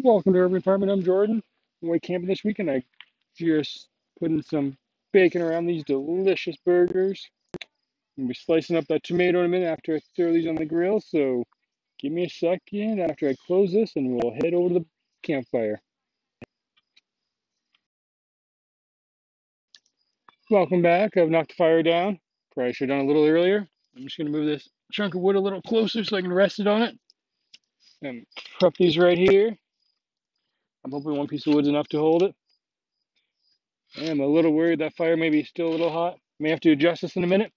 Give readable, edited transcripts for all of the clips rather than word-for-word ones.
Welcome to Urban Farming. I'm Jordan. I'm away camping this weekend. I just putting some bacon around these delicious burgers. I'm gonna be slicing up that tomato in a minute after I throw these on the grill. So give me a second after I close this, and we'll head over to the campfire. Welcome back. I've knocked the fire down. Probably should have done a little earlier. I'm just gonna move this chunk of wood a little closer so I can rest it on it and prep these right here. I'm hoping one piece of wood's enough to hold it. I'm a little worried that fire may be still a little hot. May have to adjust this in a minute.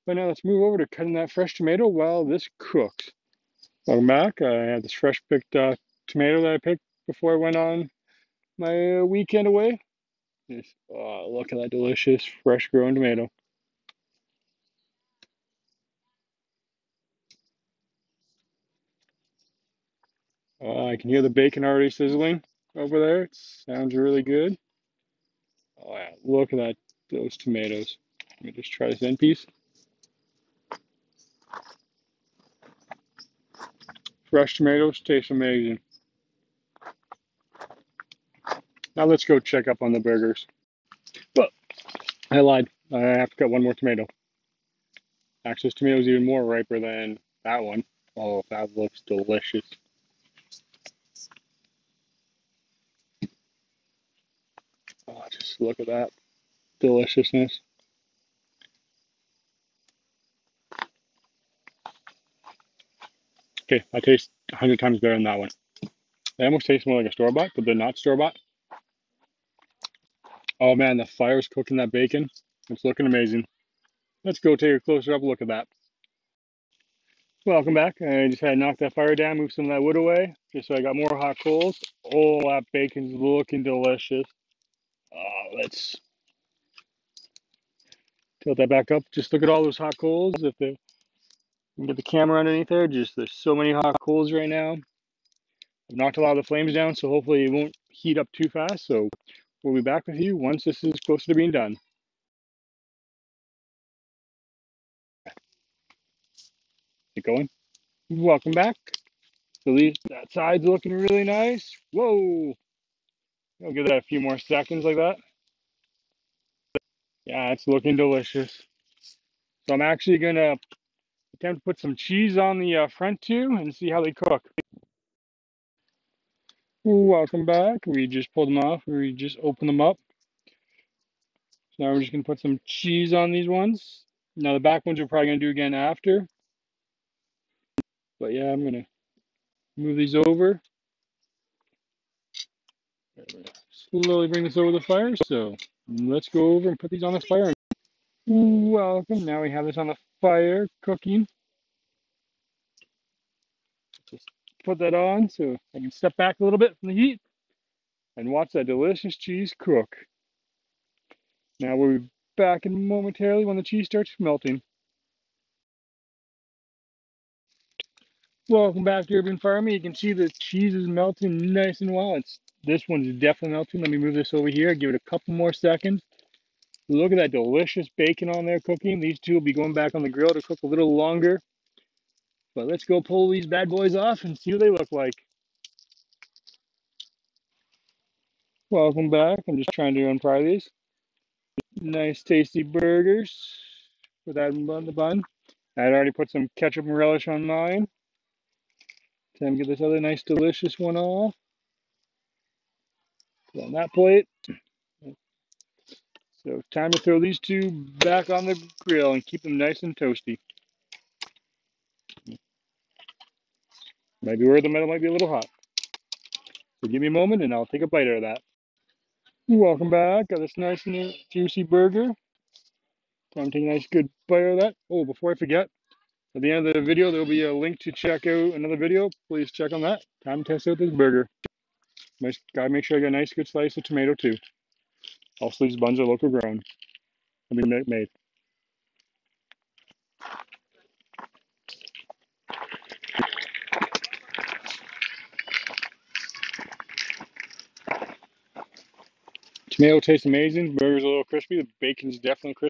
But now let's move over to cutting that fresh tomato while this cooks. Welcome back. I had this fresh picked tomato that I picked before I went on my weekend away. Just, look at that delicious fresh grown tomato. I can hear the bacon already sizzling over there. It sounds really good. Oh yeah, look at that, those tomatoes. Let me just try this end piece. Fresh tomatoes taste amazing. Now let's go check up on the burgers. But I lied. I have to cut one more tomato. Actually, this tomato is even more riper than that one. Oh, that looks delicious. Oh, just look at that deliciousness. Okay, I taste 100 times better than that one. They almost taste more like a store-bought, but they're not store-bought. Oh man, the fire's cooking that bacon. It's looking amazing. Let's go take a closer up look at that. Welcome back. I just had to knock that fire down, move some of that wood away, just so I got more hot coals. Oh, that bacon's looking delicious. Let's tilt that back up. Just look at all those hot coals. If they can get the camera underneath there, just there's so many hot coals right now. I've knocked a lot of the flames down, so hopefully it won't heat up too fast. So we'll be back with you once this is closer to being done. Get going. Welcome back. So that side's looking really nice. Whoa! I'll give that a few more seconds like that. Yeah, it's looking delicious. So I'm actually gonna attempt to put some cheese on the front too and see how they cook. Welcome back. We just pulled them off. We just opened them up. So now we're just gonna put some cheese on these ones. Now the back ones we're probably gonna do again after. But yeah, I'm gonna move these over. Slowly bring this over the fire. So let's go over and put these on the fire. Welcome. Now we have this on the fire cooking. Just put that on so I can step back a little bit from the heat and watch that delicious cheese cook. Now we'll be back in momentarily when the cheese starts melting. Welcome back to Urban Farming. You can see the cheese is melting nice and well. This one's definitely melting. Let me move this over here. Give it a couple more seconds. Look at that delicious bacon on there cooking. These two will be going back on the grill to cook a little longer. But let's go pull these bad boys off and see what they look like. Welcome back. I'm just trying to unfry these. Nice tasty burgers. Put that on the bun. I'd already put some ketchup and relish on mine. Time to get this other nice delicious one off. Put on that plate. So time to throw these two back on the grill and keep them nice and toasty. Might be where the metal might be a little hot. So give me a moment and I'll take a bite out of that. Welcome back. Got this nice and juicy burger. Time to take a nice good bite out of that. Oh, before I forget, at the end of the video, there'll be a link to check out another video. Please check on that. Time to test out this burger. Gotta make sure I got a nice good slice of tomato too. Also, these buns are local grown. I mean, made. Tomato tastes amazing. Burger's a little crispy. The bacon's definitely crispy.